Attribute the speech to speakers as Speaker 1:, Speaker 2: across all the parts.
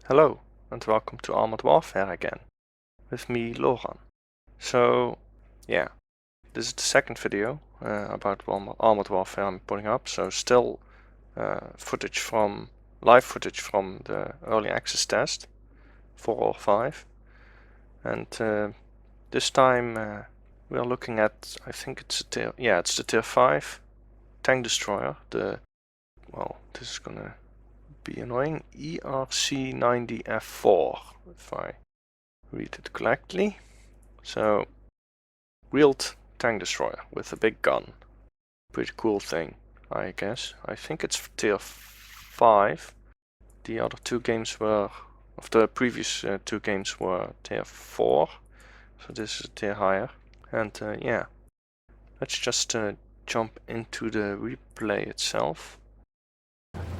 Speaker 1: Hello and welcome to Armored Warfare again, with me Loran. So yeah, this is the second video about Armored Warfare I'm putting up, so still live footage from the early access test, 4 or 5. And this time we are looking at, I think it's it's the tier 5 tank destroyer, this is gonna be annoying, ERC 90 F4 if I read it correctly. So wheeled tank destroyer with a big gun, pretty cool thing, I guess. I think it's tier 5. The other two games were, of the previous two games were tier 4, so this is a tier higher. And yeah, let's just jump into the replay itself.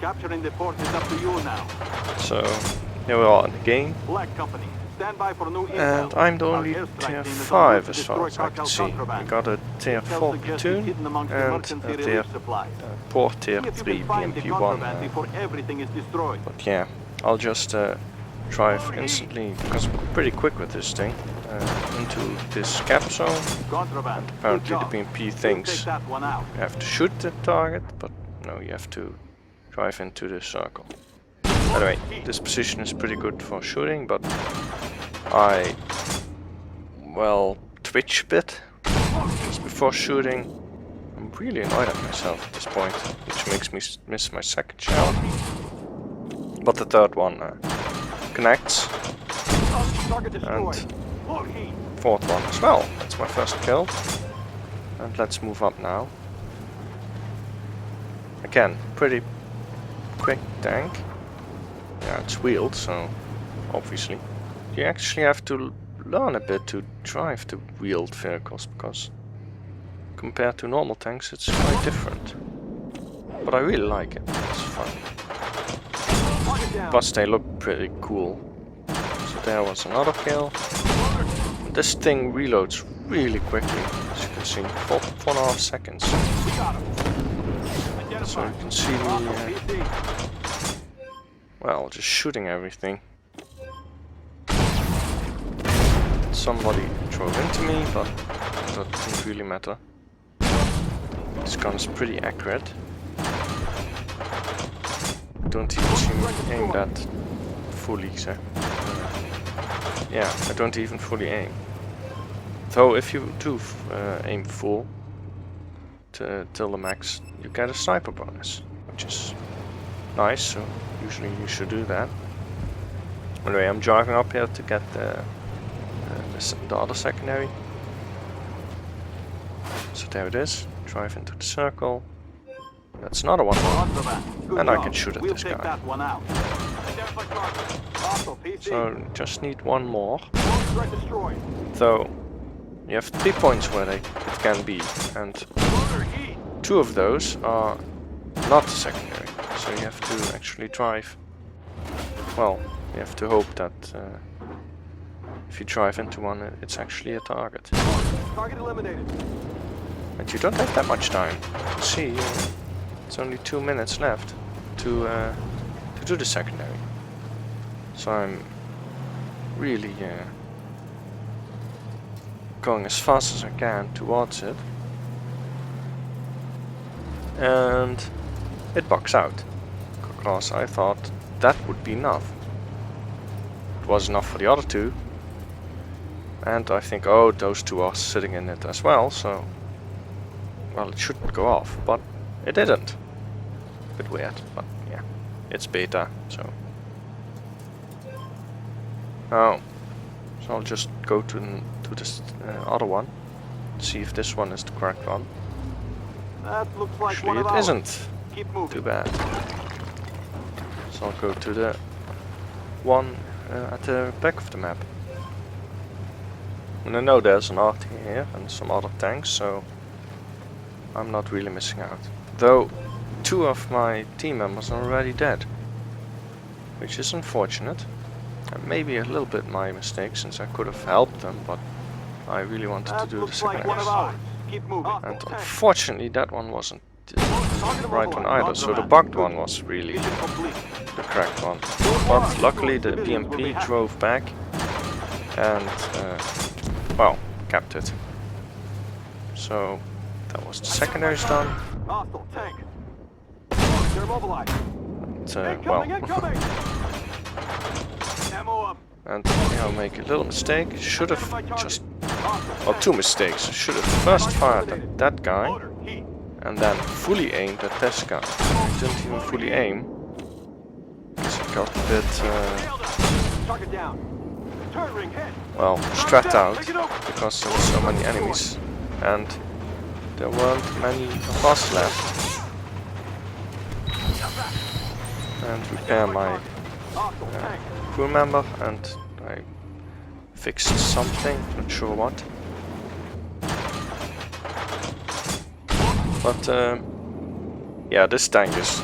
Speaker 2: Capturing the port is up to you now.
Speaker 1: So here we are in the game,
Speaker 2: Black Company, stand by for new
Speaker 1: and I'm the only tier 5 as far as I can see. We got a tier 4 platoon and a tier 4 tier 3 BMP1. But yeah, I'll just drive instantly, because I'm pretty quick with this thing, into this cap zone. And apparently the BMP thinks you have to shoot the target, but no, you have to drive into the circle. Anyway, this position is pretty good for shooting, but I, twitch a bit just before shooting. I'm really annoyed at myself at this point, which makes me miss my second shell. But the third one connects, and fourth one as well. That's my first kill. And let's move up now. Again, pretty quick tank. Yeah, it's wheeled, so obviously you actually have to learn a bit to drive the wheeled vehicles, because compared to normal tanks it's quite different. But I really like it, it's fun. Plus they look pretty cool. So there was another kill. This thing reloads really quickly, as you can see, 4.5 seconds. So you can see me, just shooting everything. Somebody drove into me, but that didn't really matter. This gun is pretty accurate. Don't even see me aim that fully, so yeah, I don't even fully aim. Though if you do aim full till the max, you get a sniper bonus, which is nice, so usually you should do that. Anyway, I'm driving up here to get the other secondary. So there it is, drive into the circle. That's another one, and I can shoot at this guy. So just need one more. Though you have 3 points where it can be, and 2 of those are not secondary, so you have to actually drive. Well, you have to hope that if you drive into one, it's actually a target.
Speaker 2: Target eliminated.
Speaker 1: And you don't have that much time. You see, it's only 2 minutes left to do the secondary. So I'm really going as fast as I can towards it. And it bugs out, because I thought that would be enough. It was enough for the other two, and I think, oh, those two are sitting in it as well, so well, it shouldn't go off, but it didn't. Bit weird, but yeah, it's beta, so so I'll just go to this other one, see if this one is the correct one.
Speaker 2: That looks like
Speaker 1: actually
Speaker 2: one of
Speaker 1: it
Speaker 2: ours.
Speaker 1: isn't.
Speaker 2: Keep moving.
Speaker 1: Too bad. So I'll go to the one at the back of the map. And I know there's an RT here and some other tanks, so I'm not really missing out. Though 2 of my team members are already dead, which is unfortunate. And maybe a little bit my mistake, since I could have helped them, but I really wanted to do the second
Speaker 2: Keep moving.
Speaker 1: and unfortunately that one wasn't right one either, so the bugged one was really
Speaker 2: Mission complete.
Speaker 1: the correct one. But luckily the BMP drove back and, well, kept it. So that was the secondary done.
Speaker 2: Hostile tank. They're mobilized.
Speaker 1: Well,
Speaker 2: Incoming! Ammo up.
Speaker 1: and I'll make a little mistake. Should have just, well, two mistakes. Should have first fired at that guy
Speaker 2: Order. Heat.
Speaker 1: and then fully aimed at this guy. I didn't even fully aim because it got a bit,
Speaker 2: Nailed it. Target down. Turn ring hit.
Speaker 1: well, stressed out because there were so many enemies and there weren't many of us left. And repair my
Speaker 2: Hostile tank.
Speaker 1: crew member, and I fixed something, not sure what. But yeah, this tank is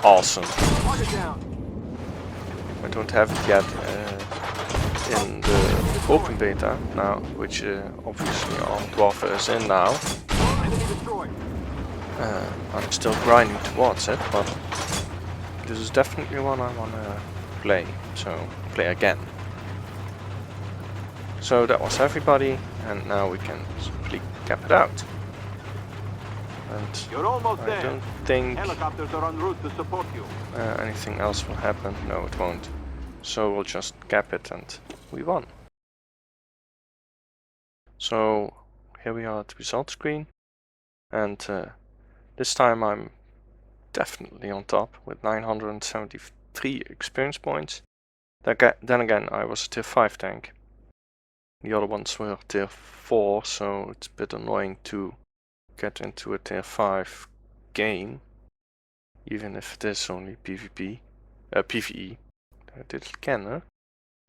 Speaker 1: awesome.
Speaker 2: Target down.
Speaker 1: I don't have it yet in the open beta now, which obviously Armored Warfare is in now.
Speaker 2: Enemy destroyed.
Speaker 1: I'm still grinding towards it, but this is definitely one I want to play, so play again. So that was everybody, and now we can simply cap it out. And
Speaker 2: You're almost
Speaker 1: I
Speaker 2: there.
Speaker 1: don't think
Speaker 2: Helicopters are en route to support you.
Speaker 1: anything else will happen. No, it won't. So we'll just cap it, and we won. So here we are at the result screen, and this time I'm definitely on top with 973 experience points. Then again, I was a tier 5 tank. The other ones were tier 4, so it's a bit annoying to get into a tier 5 game, even if it is only PvE. I did it again, huh?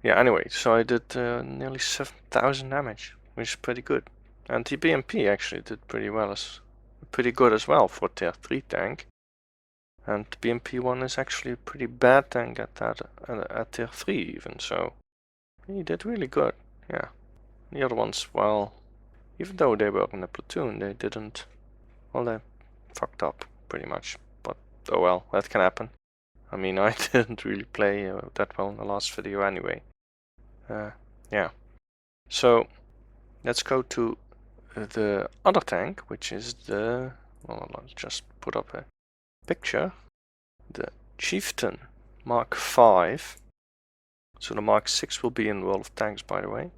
Speaker 1: Yeah, anyway, so I did nearly 7,000 damage, which is pretty good. And the BMP actually did pretty good as well for a tier 3 tank. And the BMP one is actually a pretty bad tank at that at tier 3 even, so he did really good, yeah. The other ones, well, even though they were in a platoon, they didn't, well, they fucked up pretty much. But oh well, that can happen. I mean, I didn't really play that well in the last video anyway. Yeah. So let's go to the other tank, which is the, well, let's just put up a picture, the Chieftain Mk.6. So the Mk.6 will be in World of Tanks, by the way,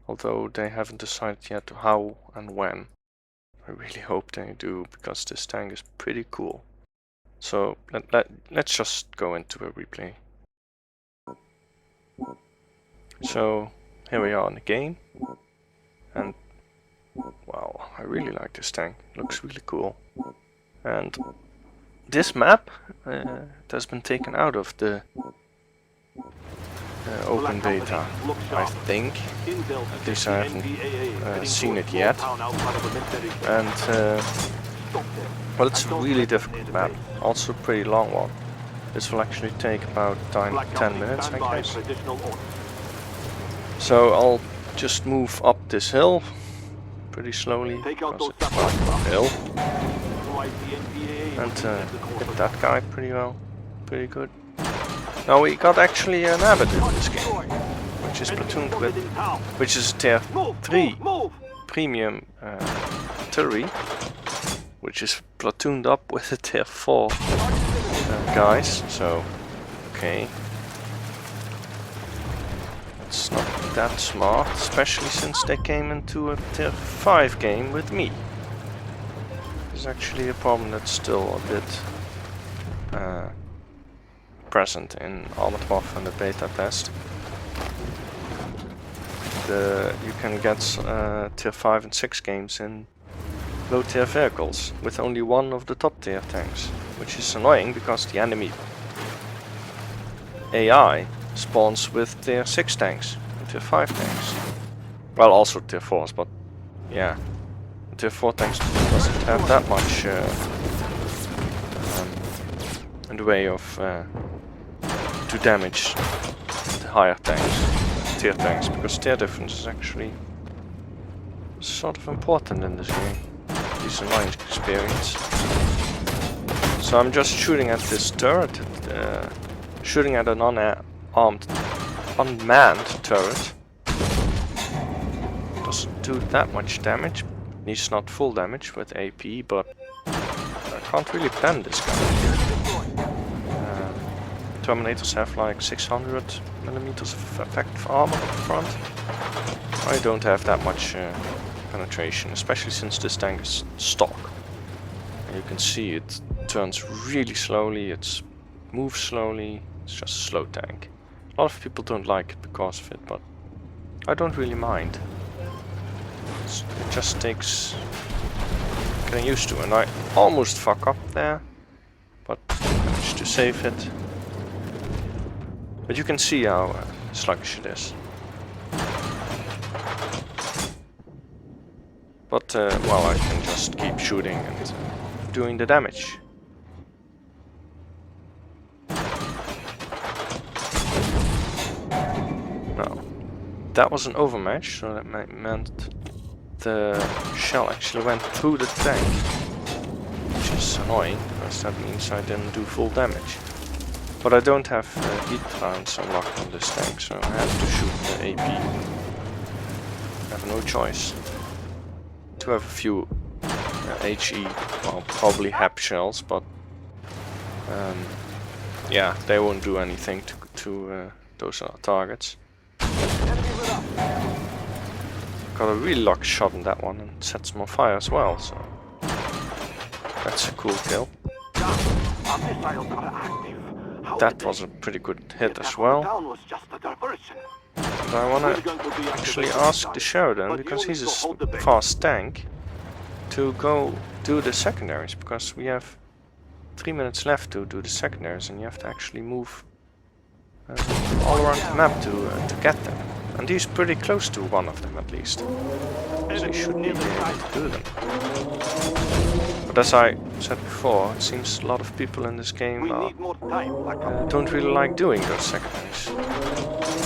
Speaker 1: although they haven't decided yet how and when. I really hope they do, because this tank is pretty cool. So let's just go into a replay. So here we are in the game, and wow, I really like this tank. It looks really cool. And this map has been taken out of the open beta, I think. At least I haven't seen it yet. And well, it's a really difficult map, also a pretty long one. This will actually take about 10 minutes, I guess. So I'll just move up this hill pretty slowly, because it's a hill. And hit that guy pretty well, pretty good. Now we got actually an abbot in this game, which is platooned with, which is a tier 3 premium artillery, which is platooned up with a tier 4 guys. So okay, it's not that smart, especially since they came into a tier 5 game with me. There's actually a problem that's still a bit present in Armored Warfare and the beta test. You can get tier 5 and 6 games in low tier vehicles with only one of the top tier tanks, which is annoying because the enemy AI spawns with tier 6 tanks and tier 5 tanks. Well, also tier 4s, but yeah, tier 4 tanks doesn't have that much in the way of to damage the higher tanks, tier tanks, because tier difference is actually sort of important in this game. At least in my experience. So I'm just shooting at this turret, shooting at an unmanned turret. Doesn't do that much damage. He's not full damage with AP, but I can't really plan this guy. Terminators have like 600 millimeters of effective armor up front. I don't have that much penetration, especially since this tank is stock. And you can see it turns really slowly, it moves slowly, it's just a slow tank. A lot of people don't like it because of it, but I don't really mind. It just takes getting used to, and I almost fuck up there, but managed to save it. But you can see how sluggish it is. But well, I can just keep shooting and doing the damage. No, that was an overmatch, so that meant the shell actually went through the tank, which is annoying because that means I didn't do full damage. But I don't have heat rounds unlocked on this tank, so I have to shoot the AP. I have no choice. To have a few HE, well, probably HAP shells, but yeah, they won't do anything to those targets. Got a really lucky shot on that one and sets them on fire as well, so that's a cool kill. That was a pretty good hit as well. And I wanna actually ask the Sheridan, because he's a fast tank, to go do the secondaries, because we have 3 minutes left to do the secondaries and you have to actually move all around the map to get them. And he's pretty close to one of them at least. So he should be able to do them. But as I said before, it seems a lot of people in this game don't really like doing those secondaries.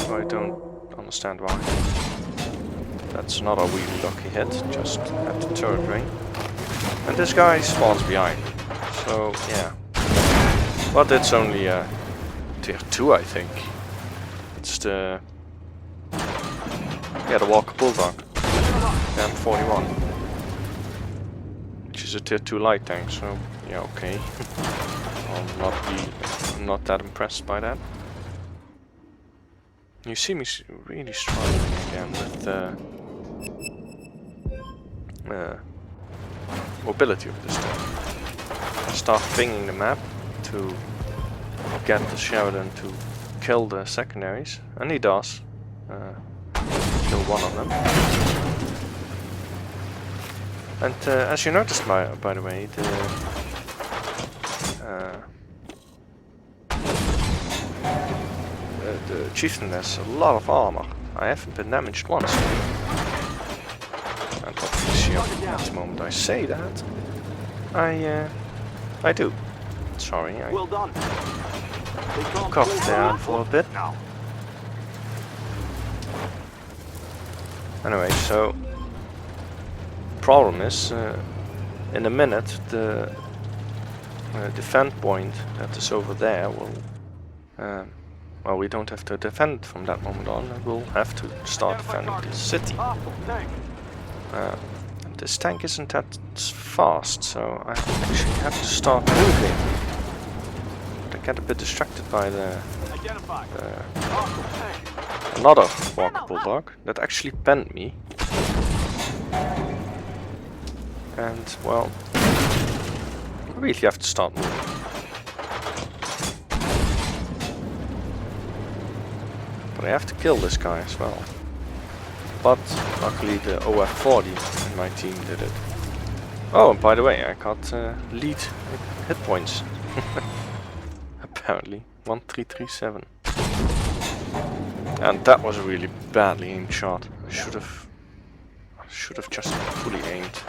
Speaker 1: So I don't understand why. That's not a really lucky hit, just at the turret ring. And this guy spawns behind. So yeah. But it's only tier 2, I think. It's the the Walker Bulldog, the M41, which is a tier 2 light tank. So yeah, okay. I'm not that impressed by that. You see me really struggling again with the mobility of this tank. I start pinging the map to get the Sheridan to kill the secondaries, and he does. Kill one of them. And as you noticed, by the way, the Chieftain has a lot of armor. I haven't been damaged once. And obviously at the moment I say that, I do. Sorry, I coughed there for a bit. Anyway, so problem is, in a minute the defend point that is over there will, well, we don't have to defend from that moment on. We'll have to start defending the city. This tank isn't that fast, so I actually have to start moving. But I get a bit distracted by another Walker Bulldog that actually penned me. And, well, I really have to start moving. But I have to kill this guy as well. But luckily the OF40 in my team did it. Oh, and by the way, I got lead hit points. Apparently, 1337. And that was a really badly aimed shot. I should have just fully aimed.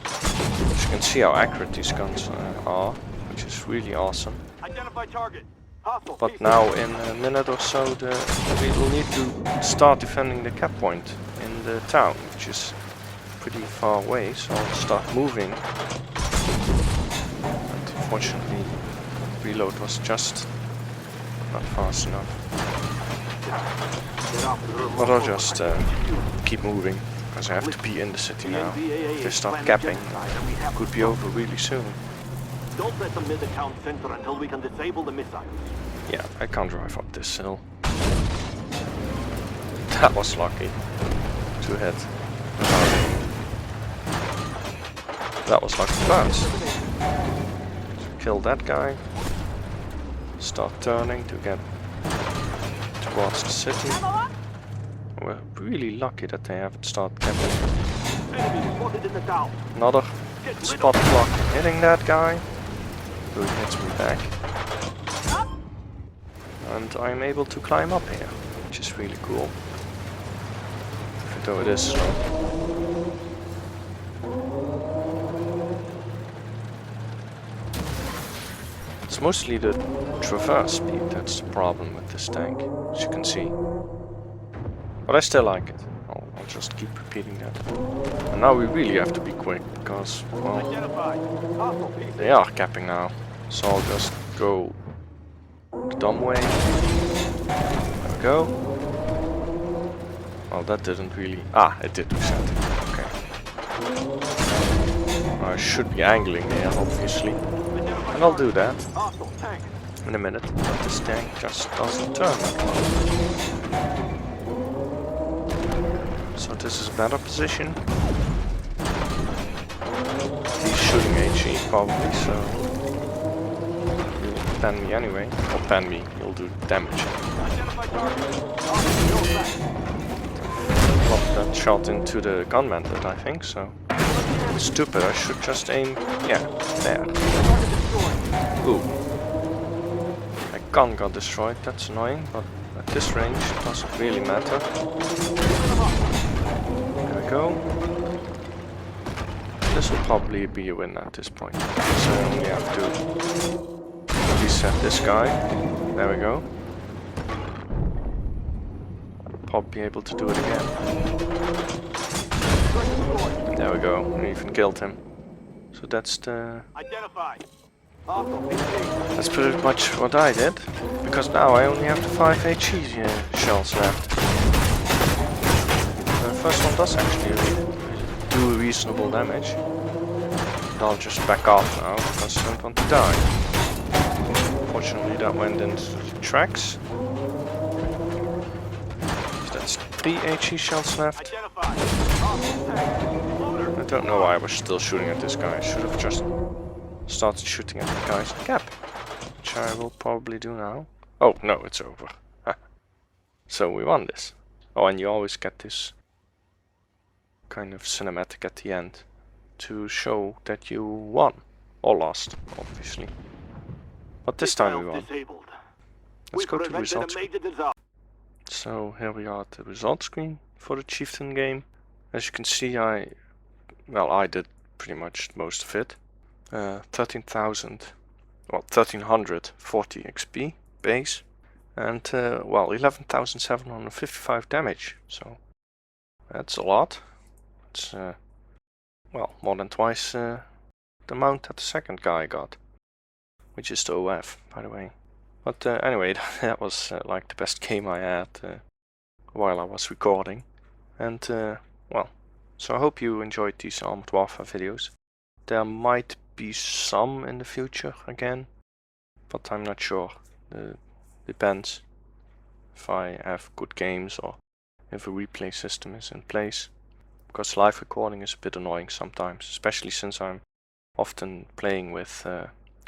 Speaker 1: As you can see how accurate these guns are, which is really awesome.
Speaker 2: Identify target.
Speaker 1: But now in a minute or so we will need to start defending the cap point in the town, which is pretty far away, so I'll start moving and unfortunately reload was just not fast enough. But I'll just keep moving, because I have to be in the city now. If they start capping, it could be over really soon.
Speaker 2: Don't let them miss the town center until we can disable the missiles.
Speaker 1: Yeah, I can't drive up this hill. That was lucky to hit. That was lucky first. Kill that guy. Start turning to get towards the city. We're really lucky that they haven't started capping.
Speaker 2: Enemy spotted in the town.
Speaker 1: Another spot block hitting that guy, who hits me back. And I'm able to climb up here, which is really cool. Even though it is slow. It's mostly the traverse speed that's the problem with this tank, as you can see. But I still like it. I'll just keep repeating that. And now we really have to be quick, because, well, they are capping now. So I'll just go the dumb way. There we go. Well, that didn't really... Ah, it did do something. Okay. I should be angling there, obviously. And I'll do that in a minute, but this tank just doesn't turn that well. So this is a better position. He's shooting HE probably, so he'll pan me anyway. Or pan me, he'll do damage. Pop that shot into the gunman did, I think, so. Stupid, I should just aim, yeah, there. Ooh. My gun got destroyed, that's annoying, but at this range it doesn't really matter. There we go. This will probably be a win at this point. So I only have to reset this guy. There we go. Probably be able to do it again. There we go, I even killed him. So that's the... That's pretty much what I did, because now I only have the 5 HE shells left. The first one does actually do reasonable damage. But I'll just back off now, because I don't want to die. Fortunately that went into the tracks. So that's 3 HE shells left. I don't know why I was still shooting at this guy. I should have just started shooting at the guys in cap, which I will probably do now. Oh no, it's over. So we won this. Oh, and you always get this kind of cinematic at the end to show that you won or lost, obviously. But this time we won. Let's go to the results screen. So here we are at the results screen for the Chieftain game. As you can see, I did pretty much most of it. 1340 XP base, and 11,755 damage. So that's a lot. It's more than twice the amount that the second guy got, which is the OF, by the way. But anyway, that was like the best game I had while I was recording. And so I hope you enjoyed these Armored Warfare videos. There might be some in the future again, but I'm not sure. Depends if I have good games or if a replay system is in place. Because live recording is a bit annoying sometimes, especially since I'm often playing with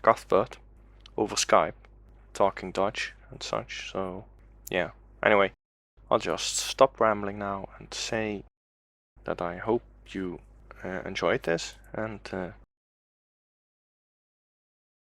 Speaker 1: Cuthbert over Skype, talking Dutch and such. So yeah, anyway, I'll just stop rambling now and say that I hope you enjoyed this, and